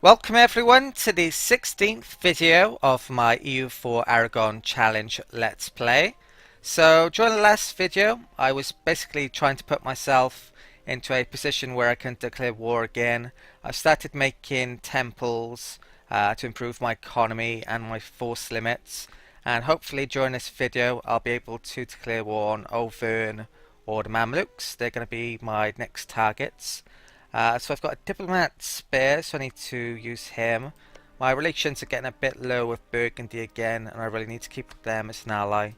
Welcome everyone to the 16th video of my EU4 Aragon Challenge Let's Play. So during the last video I was basically trying to put myself into a position where I can declare war again. I started making temples to improve my economy and my force limits, and hopefully during this video I'll be able to declare war on Auvergne or the Mamluks. They're going to be my next targets. So I've got a diplomat spare, so I need to use him. My relations are getting a bit low with Burgundy again, and I really need to keep them as an ally.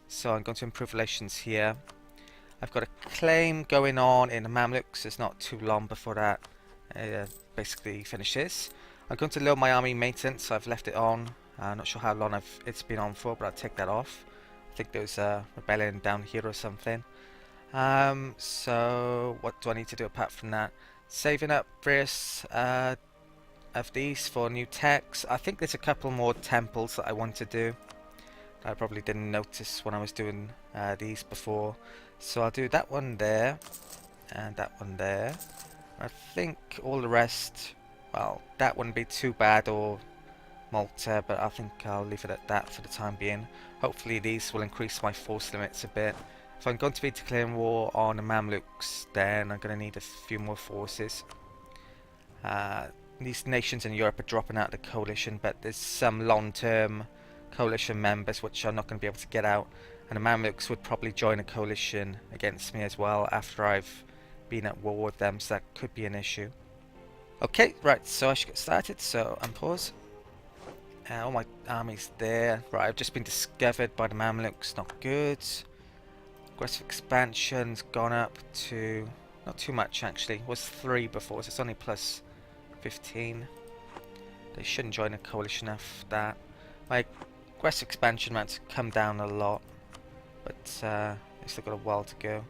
So I'm going to improve relations here. I've got a claim going on in the Mamluks. It's not too long before that basically finishes. I'm going to lower my army maintenance, so I've left it on. I'm not sure how long it's been on for, but I'll take that off. I think there was a rebellion down here or something. So what do I need to do apart from that? Saving up various of these for new techs. I think there's a couple more temples that I want to do. I probably didn't notice when I was doing these before. So I'll do that one there and that one there. I think all the rest, well, that wouldn't be too bad, or Malta, but I think I'll leave it at that for the time being. Hopefully these will increase my force limits a bit. If I'm going to be declaring war on the Mamluks, then I'm going to need a few more forces. These nations in Europe are dropping out of the coalition, but there's some long-term coalition members which are not going to be able to get out, and the Mamluks would probably join a coalition against me as well after I've been at war with them, so that could be an issue. Okay, right, so I should get started, so unpause. All my army's there. Right, I've just been discovered by the Mamluks, not good. Aggressive expansion's gone up to, not too much actually, it was 3 before, so it's only plus 15. They shouldn't join a coalition after that. My aggressive expansion amounts come down a lot, but they've still got a while to go,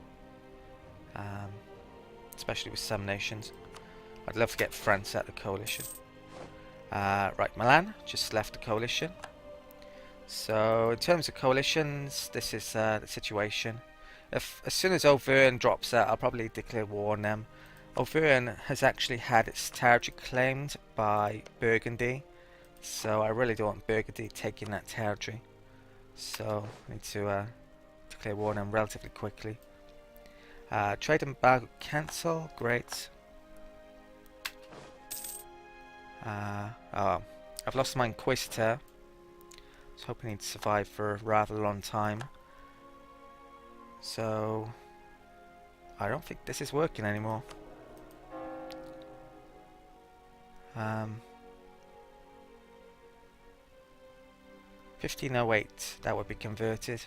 especially with some nations. I'd love to get France out of the coalition. Right, Milan just left the coalition. So in terms of coalitions, this is the situation. As soon as Auvergne drops out, I'll probably declare war on them. Auvergne has actually had its territory claimed by Burgundy, so I really don't want Burgundy taking that territory. So I need to declare war on them relatively quickly. Trade embargo cancel, great. Oh, I've lost my Inquisitor. I was hoping he'd survive for a rather long time. So I don't think this is working anymore. 1508, that would be converted.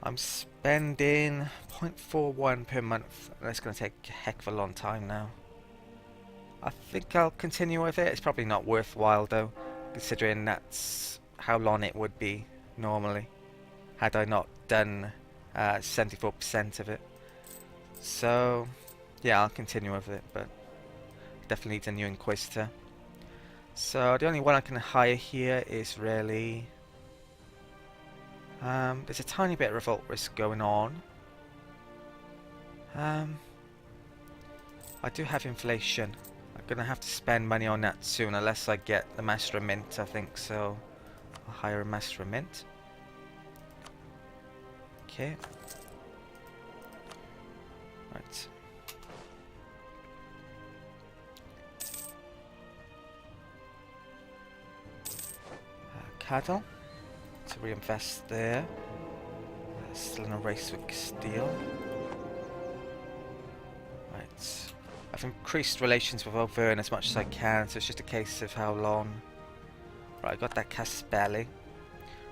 I'm spending 0.41 per month. That's going to take a heck of a long time now. I think I'll continue with it. It's probably not worthwhile though, considering that's how long it would be normally had I not done 74% of it. So yeah, I'll continue with it, but definitely need a new Inquisitor. So the only one I can hire here is really there's a tiny bit of revolt risk going on. I do have inflation. I'm gonna have to spend money on that soon unless I get the Master of Mint, I think, so I'll hire a Master of Mint. Okay. Right. Cattle. To reinvest there. Still in a race with Castile. Right. I've increased relations with Auvergne as much as I can, so it's just a case of how long. Right, I got that Caspelli.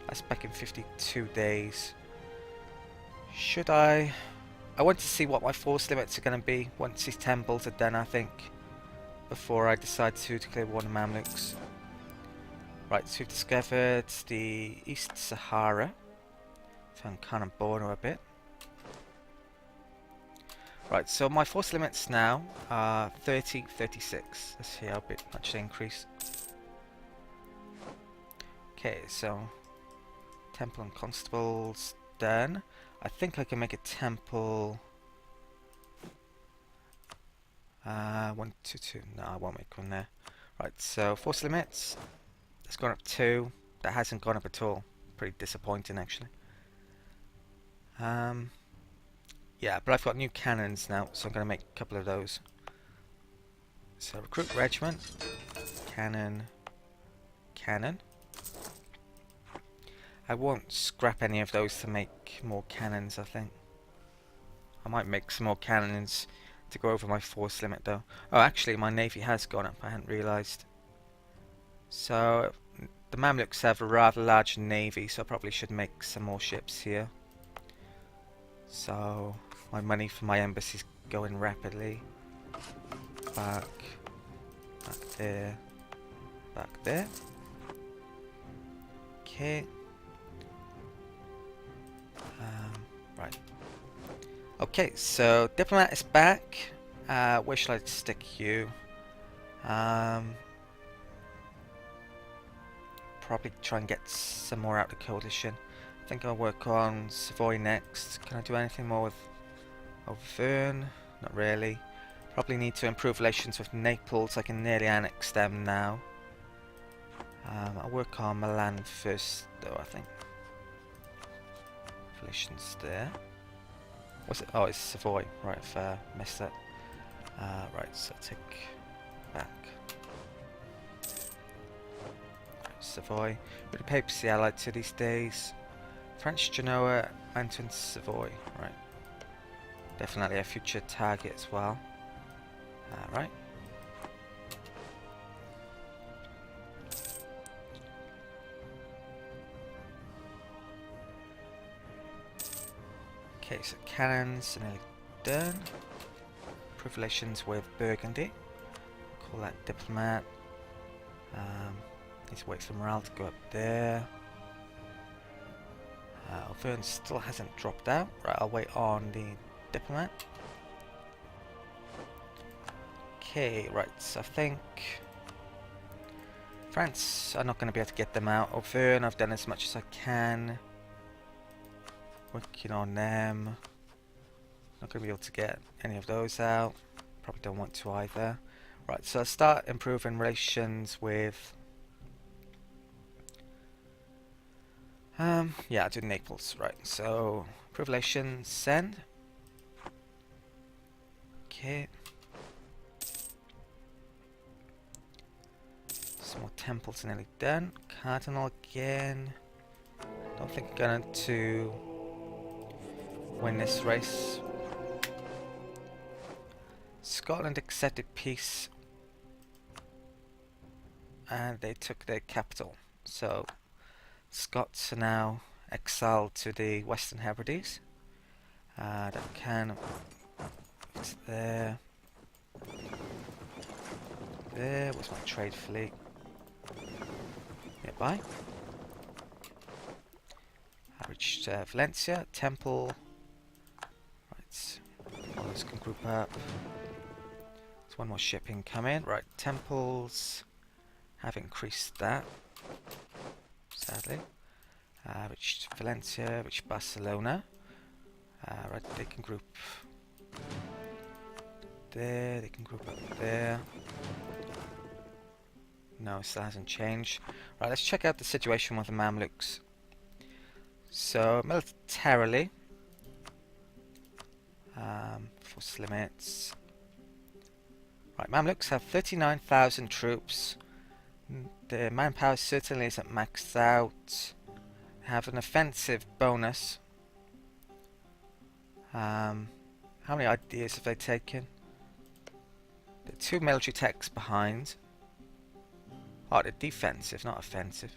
That's back in 52 days. Should I want to see what my force limits are going to be once these temples are done, I think, before I decide to declare war on the Mamluks. Right, so we've discovered the East Sahara. Found Khan Borno a bit. Right, so my force limits now are 30, 36. Let's see how much they increase. Okay, so Temple and Constables done. I think I can make a temple 1, 2, 2. No, I won't make one there. Right, so force limits. It's gone up 2. That hasn't gone up at all. Pretty disappointing, actually. Yeah, but I've got new cannons now, so I'm going to make a couple of those. So recruit regiment. Cannon. Cannon. I won't scrap any of those to make more cannons, I think. I might make some more cannons to go over my force limit though. Oh, actually my navy has gone up, I hadn't realised. So the Mamluks have a rather large navy, so I probably should make some more ships here. So my money for my embassy's going rapidly. Back there, back there. Okay. Right. Okay, so diplomat is back. Where should I stick you? Probably try and get some more out of the coalition. I think I'll work on Savoy next. Can I do anything more with Auvergne? Not really. Probably need to improve relations with Naples. I can nearly annex them now. I'll work on Milan first, though, I think. Relations there. What's it? Oh, it's Savoy. Right, I've missed that. Right, so take back. Savoy. With the papacy allied to these days. French Genoa, Antoine Savoy. Right. Definitely a future target as well. Right. Okay, so cannons are nearly done. Improve relations with Burgundy. Call that diplomat. Need to wait for morale to go up there. Auvergne still hasn't dropped out. Right, I'll wait on the diplomat. Okay, right, so I think France, I'm not going to be able to get them out. Auvergne, I've done as much as I can. Working on them. Not going to be able to get any of those out. Probably don't want to either. Right, so I'll start improving relations with... yeah, I'll do Naples. Right, so improve relations, send. Okay. Some more temples nearly done. Cardinal again. Don't think I'm going to win this race. Scotland accepted peace and they took their capital. So Scots are now exiled to the Western Hebrides. That can... It's there. There was my trade fleet. Nearby. I reached Valencia, Temple. Right, all those can group up. There's one more ship incoming. Right, Temples have increased that. Sadly. Reached Valencia, reached Barcelona. Right, they can group there, they can group up there. No, still hasn't changed. Right, let's check out the situation with the Mamluks. So, militarily, force limits. Right, Mamluks have 39,000 troops. The manpower certainly isn't maxed out. Have an offensive bonus. How many ideas have they taken? They're 2 military techs behind. Oh, they're defensive, not offensive.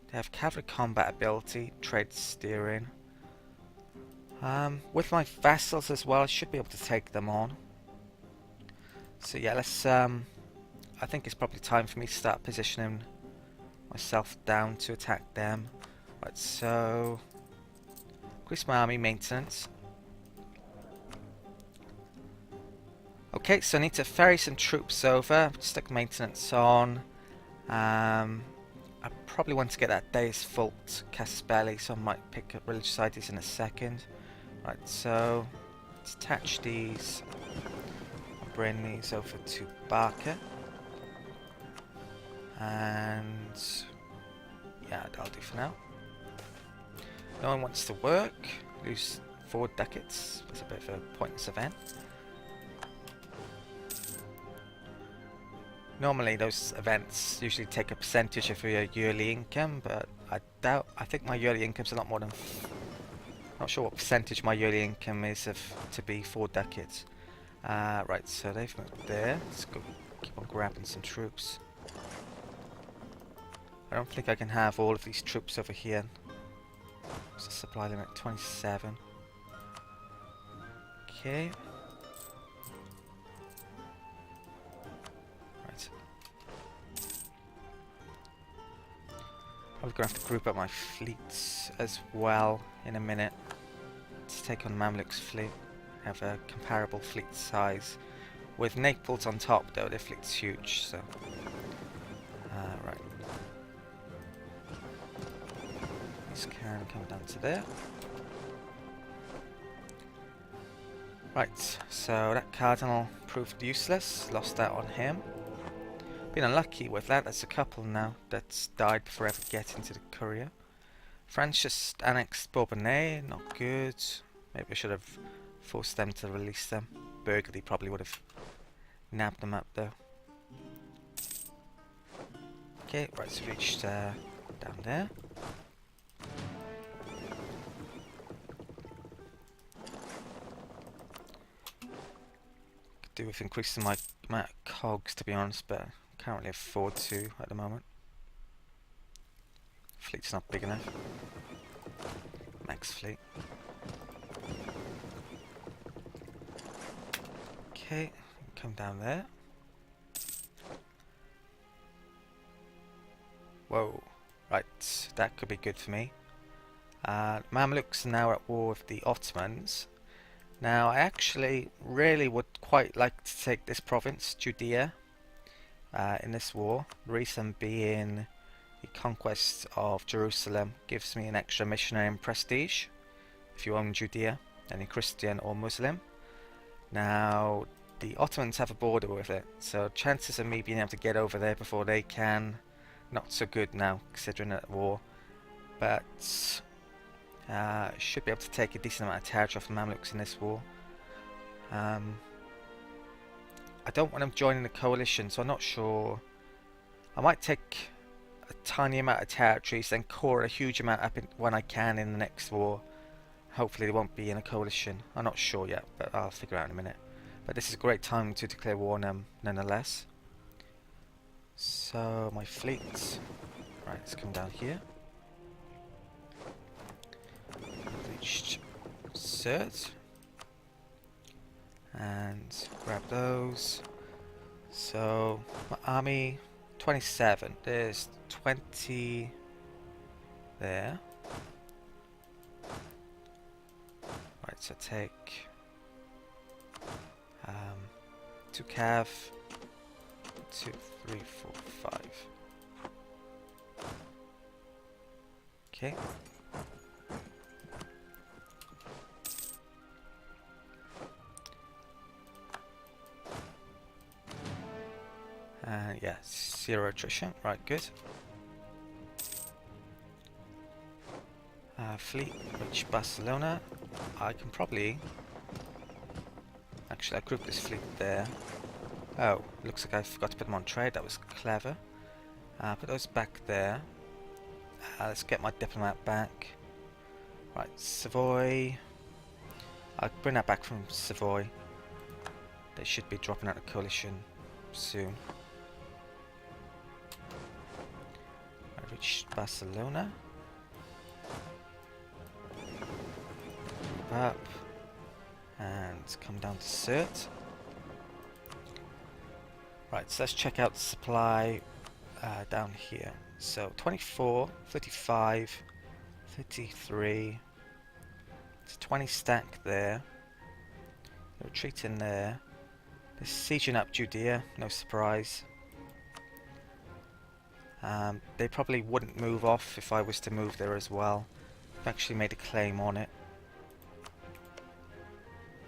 They have cavalry combat ability, trade steering. With my vassals as well, I should be able to take them on. So yeah, let's... I think it's probably time for me to start positioning myself down to attack them. Right, so... increase my army maintenance. Okay, so I need to ferry some troops over, stick maintenance on. I probably want to get that Deus Vult Casus Belli, so I might pick up religious ideas in a second. Right, so detach these. I'll bring these over to Barker. And yeah, that'll do for now. No one wants to work. Lose 4 ducats. That's a bit of a pointless event. Normally those events usually take a percentage of your yearly income, but I think my yearly income's a lot more than... Not sure what percentage my yearly income is to be 4 ducats. Right, so they've moved there. Let's go keep on grabbing some troops. I don't think I can have all of these troops over here. What's the supply limit? 27. Okay. Right. Probably gonna have to group up my fleets as well in a minute to take on Mamluks' fleet. Have a comparable fleet size. With Naples on top though, their fleet's huge, so... right. This can come down to there. Right, so that cardinal proved useless. Lost out on him. Been unlucky with that. There's a couple now that's died before ever getting to the courier. France just annexed Bourbonnais. Not good. Maybe I should have forced them to release them. Burgundy probably would have nabbed them up though. Okay, right, so reached down there. Could do with increasing my amount of cogs to be honest, but can't really afford to at the moment. Fleet's not big enough. Max fleet. Okay, come down there. Whoa, right, that could be good for me. Mamluks are now at war with the Ottomans. Now, I actually really would quite like to take this province, Judea, in this war. The reason being the conquest of Jerusalem gives me an extra missionary and prestige if you own Judea, any Christian or Muslim. Now, the Ottomans have a border with it, so chances of me being able to get over there before they can, not so good now, considering that war. But should be able to take a decent amount of territory off the Mamluks in this war. I don't want them joining the coalition, so I'm not sure. I might take a tiny amount of territories, then core a huge amount up when I can in the next war. Hopefully they won't be in a coalition. I'm not sure yet, but I'll figure out in a minute. But this is a great time to declare war on them, nonetheless. So, my fleet. Right, let's come down here. Reached Cert. And grab those. So, my army, 27. There's 20 there. Right, so take 2 cav, 2, 3, 4, 5. Okay. Yeah, 0 attrition. Right, good. Fleet, reach Barcelona. I can probably... Actually, I grouped this fleet there. Oh, looks like I forgot to put them on trade. That was clever. Put those back there. Let's get my diplomat back. Right, Savoy. I'll bring that back from Savoy. They should be dropping out of coalition soon. I reached Barcelona. Move up. And come down to Cert. Right, so let's check out the supply down here. So 24, 35, 33. It's 20 stack there. They're retreating there. They're sieging up Judea, no surprise. They probably wouldn't move off if I was to move there as well. I've actually made a claim on it.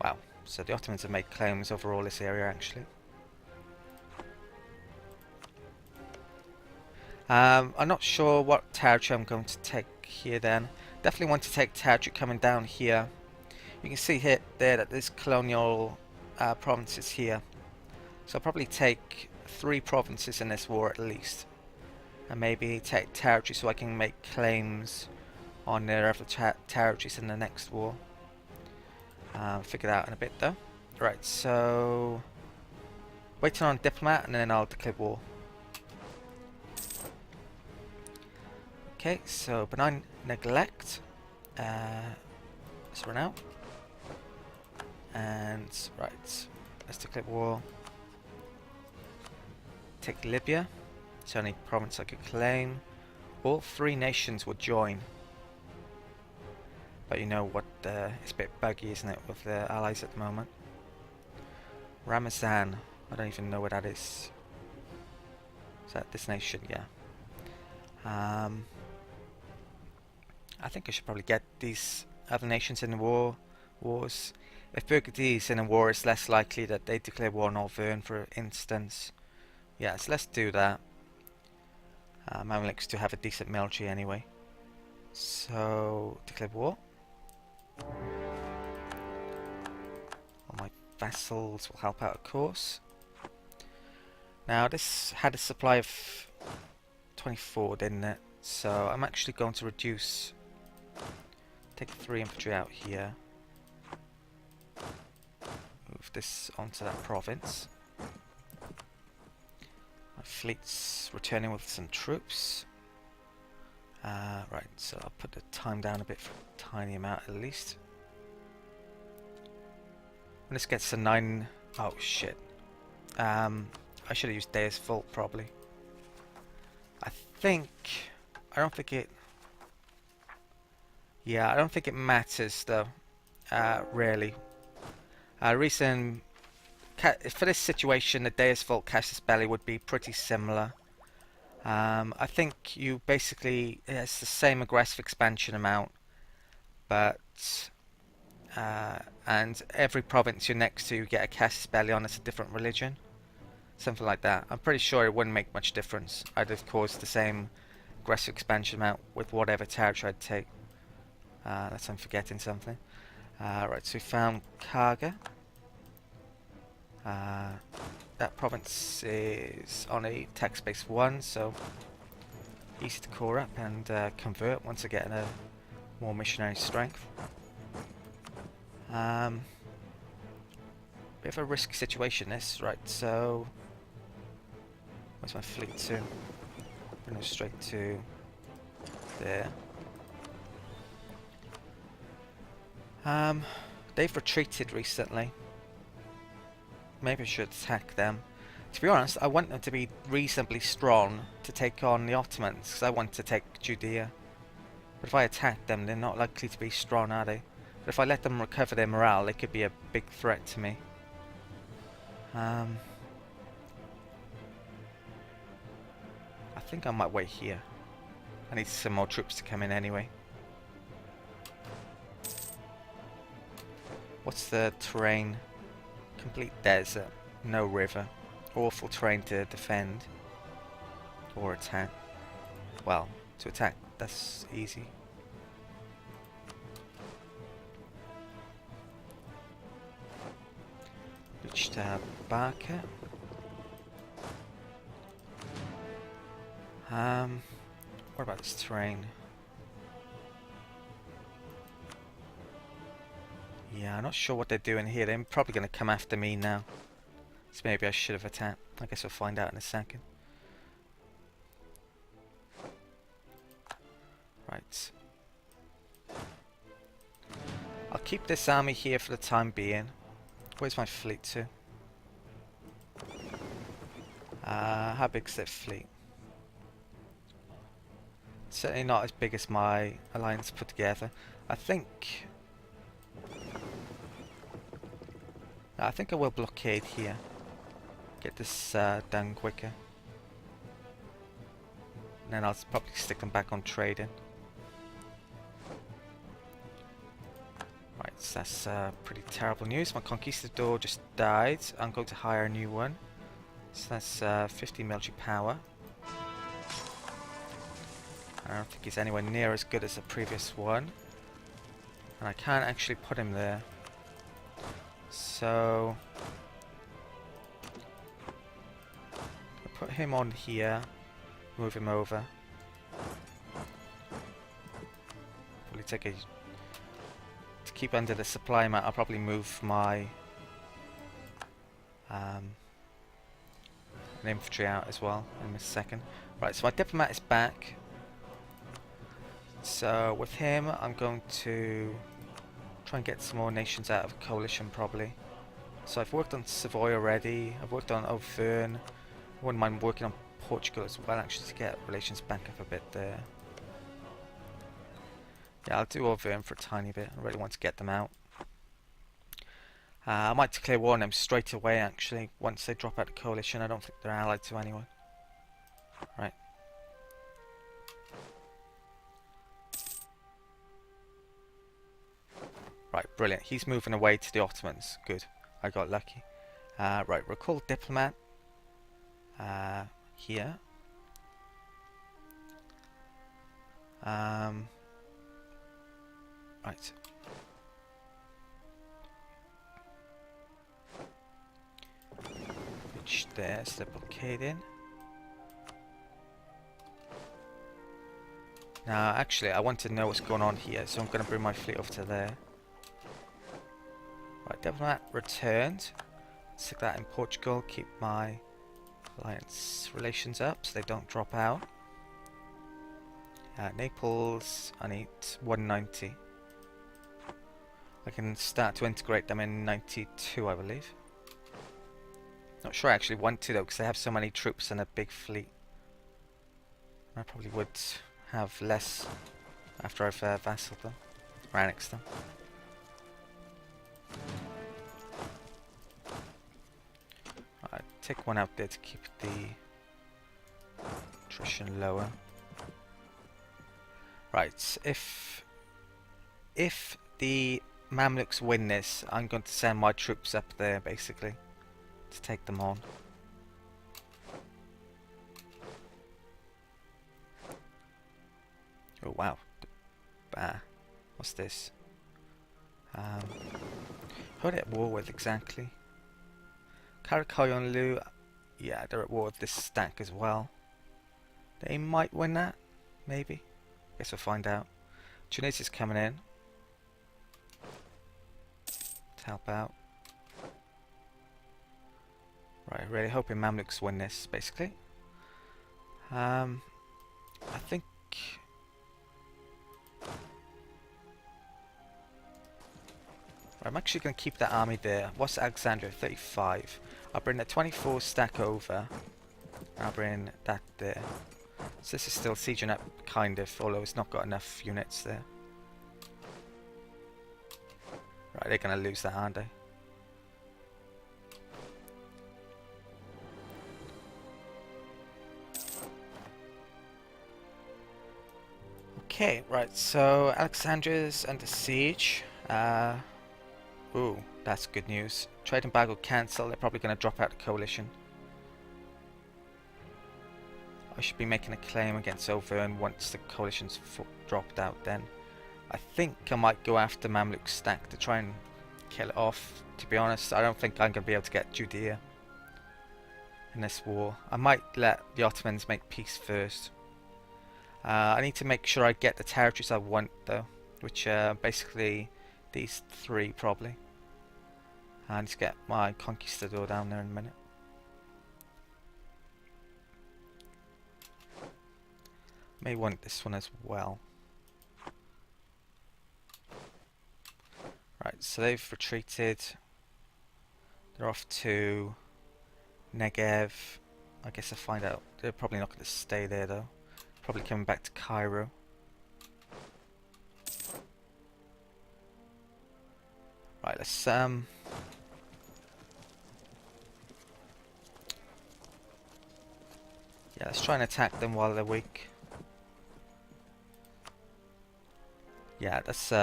Wow, so the Ottomans have made claims over all this area actually. I'm not sure what territory I'm going to take here then. Definitely want to take territory coming down here. You can see here there that there's colonial provinces here. So I'll probably take 3 provinces in this war at least. And maybe take territory so I can make claims on their other territories in the next war. Figure that out in a bit though. Right, so waiting on diplomat and then I'll declare war. Okay, so benign neglect. Let's run out. And right, let's declare war. Take Libya. It's the only province I could claim. All 3 nations would join. But you know what, it's a bit buggy, isn't it, with the allies at the moment. Ramazan, I don't even know what that is. Is that this nation? Yeah. I think I should probably get these other nations in the wars. If Burgundy is in a war, it's less likely that they declare war on Auvergne, for instance. Yeah, so let's do that. Mamluks to have a decent military anyway. So, declare war. All my vassals will help out, of course. Now, this had a supply of 24, didn't it? So, I'm actually going to reduce. Take 3 infantry out here. Move this onto that province. My fleet's returning with some troops. Right, so I'll put the time down a bit for a tiny amount at least. When this gets to 9... Oh shit. I should have used Deus Vult probably. I don't think it... Yeah, I don't think it matters though. Really. Reason... For this situation, the Deus Vult Casus Belli would be pretty similar. I think you basically, it's the same aggressive expansion amount, but and every province you're next to you get a Casus Belli on, it's a different religion, something like that. I'm pretty sure it wouldn't make much difference. I'd of course the same aggressive expansion amount with whatever territory I'd take. Unless I'm forgetting something. Right, so we found Kaga. That province is on a tax base 1, so easy to core up and convert once I get a more missionary strength. Bit of a risky situation this, right, so where's my fleet to? Bring it straight to there. They've retreated recently. Maybe I should attack them. To be honest, I want them to be reasonably strong to take on the Ottomans, because I want to take Judea. But if I attack them, they're not likely to be strong, are they? But if I let them recover their morale, they could be a big threat to me. I think I might wait here. I need some more troops to come in anyway. What's the terrain? Complete desert, no river, awful terrain to defend or attack. Well, to attack, that's easy. Reached Barca. What about this terrain? Yeah, I'm not sure what they're doing here. They're probably going to come after me now. So maybe I should have attacked. I guess we'll find out in a second. Right. I'll keep this army here for the time being. Where's my fleet to? How big's that fleet? Certainly not as big as my alliance put together. I think I will blockade here. Get this done quicker. And then I'll probably stick them back on trading. Right, so that's pretty terrible news. My conquistador just died. I'm going to hire a new one. So that's 50 military power. I don't think he's anywhere near as good as the previous one. And I can't actually put him there. So I'll put him on here, move him over. Probably take a to keep under the supply amount. I'll probably move my an infantry out as well in a second. Right, so my diplomat is back. So with him, I'm going to try and get some more nations out of coalition probably. So I've worked on Savoy already. I've worked on Auvergne. I wouldn't mind working on Portugal as well, actually, to get relations back up a bit there. Yeah, I'll do Auvergne for a tiny bit. I really want to get them out. I might declare war on them straight away, actually, once they drop out of coalition. I don't think they're allied to anyone. Right. Right, brilliant. He's moving away to the Ottomans. Good. I got lucky. Right, recall diplomat. Here. Right. Which there's the blockading. Now, actually, I want to know what's going on here, so I'm going to bring my fleet over to there. Right, diplomat returned. Stick that in Portugal. Keep my alliance relations up so they don't drop out. Naples, I need 190. I can start to integrate them in 92, I believe. Not sure I actually want to though, because they have so many troops and a big fleet. I probably would have less after I've vassaled them, or annexed them. I'd take one out there to keep the attrition lower. Right, if the Mamluks win this, I'm going to send my troops up there basically to take them on. Oh wow, what's this? Who are they at war with exactly? Karakoyunlu, yeah, they're at war with this stack as well. They might win that, maybe. Guess we'll find out. Tunisia's coming in to help out. Right, really hoping Mamluks win this, basically. I think I'm actually going to keep that army there. What's Alexandria? 35. I'll bring the 24 stack over. I'll bring that there. So this is still sieging up, kind of, although it's not got enough units there. Right, they're going to lose that, aren't they? Okay, right, so Alexandria's under siege. Ooh, that's good news. Trade embargo cancelled. They're probably going to drop out the coalition. I should be making a claim against Auvergne once the coalition's dropped out then. I think I might go after Mamluk stack to try and kill it off. To be honest, I don't think I'm going to be able to get Judea in this war. I might let the Ottomans make peace first. I need to make sure I get the territories I want though, which are basically these three probably. I need to get my conquistador down there in a minute. May want this one as well. Right, so they've retreated. They're off to Negev. I guess I'll find out. They're probably not going to stay there though. Probably coming back to Cairo. Right, let's yeah, let's try and attack them while they're weak. Yeah, let's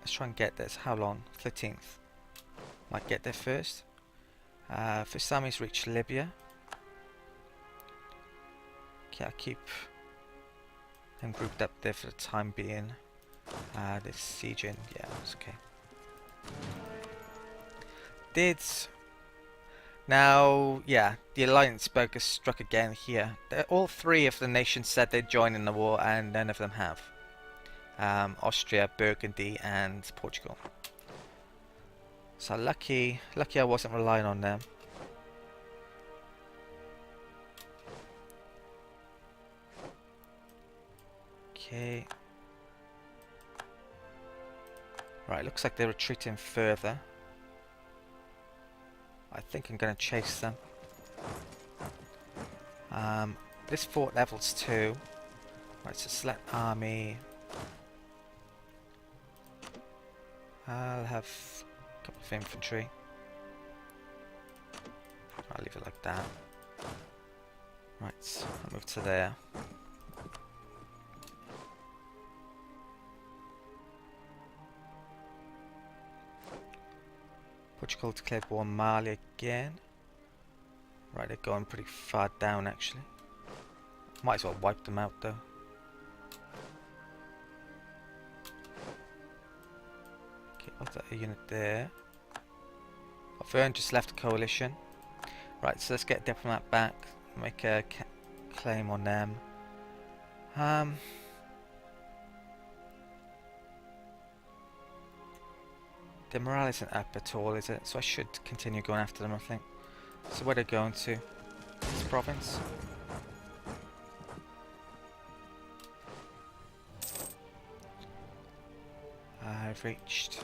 Let's try and get this. How long? 13th. Might get there first. First army's reached Libya. Okay, I'll keep them grouped up there for the time being. This sieging, yeah, it's okay. Now, yeah, the alliance bug has struck again here. All three of the nations said they'd join in the war, and none of them have. Austria, Burgundy, and Portugal. So lucky I wasn't relying on them. Okay. Right, looks like they're retreating further. I think I'm going to chase them. This fort levels 2. Right, so select army. I'll have a couple of infantry. I'll leave it like that. Right, I'll move to there. Portugal declared war on Mali again. Right, they're going pretty far down actually. Might as well wipe them out though. Okay, I've got a unit there. Verne just left the coalition. Right, so let's get a diplomat back. Make a claim on them. Their morale isn't up at all, is it? So I should continue going after them, I think. So where are they going to? This province? I've reached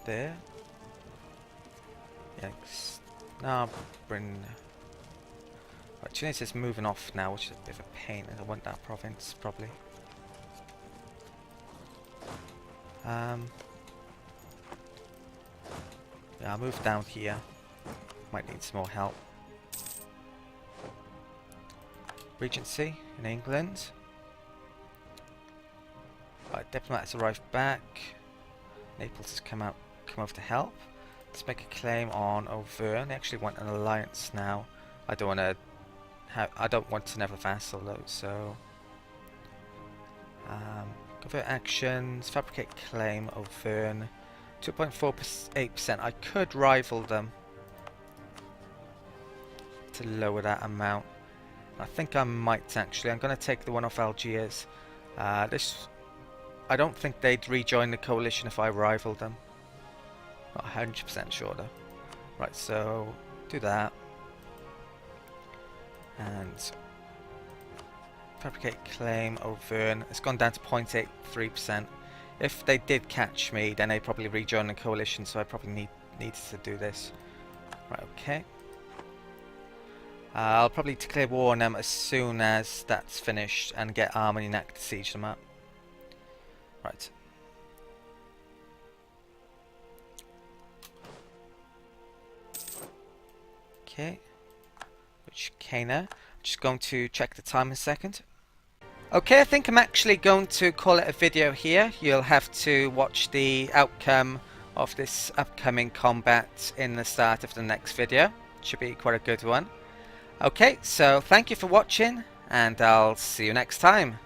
there. Yikes. Now bring... Right, Tunisia's moving off now, which is a bit of a pain. I don't want that province, probably. Yeah, I'll move down here. Might need some more help. Regency in England. Right, diplomats arrived back. Naples has come over to help. Let's make a claim on Auvergne. They actually want an alliance now. I don't want to never vassal though, so covert actions, fabricate claim, Auvergne. 2.48%. I could rival them to lower that amount. I think I might actually. I'm going to take the one off Algiers. I don't think they'd rejoin the coalition if I rivaled them. Not 100% sure though. Right, so do that. And fabricate claim Auvergne. It's gone down to 0.83%. If they did catch me, then they'd probably rejoin the coalition, so I probably needed to do this. Right, okay. I'll probably declare war on them as soon as that's finished and get Armagnac to siege them up. Right. Okay. Which Cana. Just going to check the time in a second. Okay, I think I'm actually going to call it a video here. You'll have to watch the outcome of this upcoming combat in the start of the next video. Should be quite a good one. Okay, so thank you for watching, and I'll see you next time.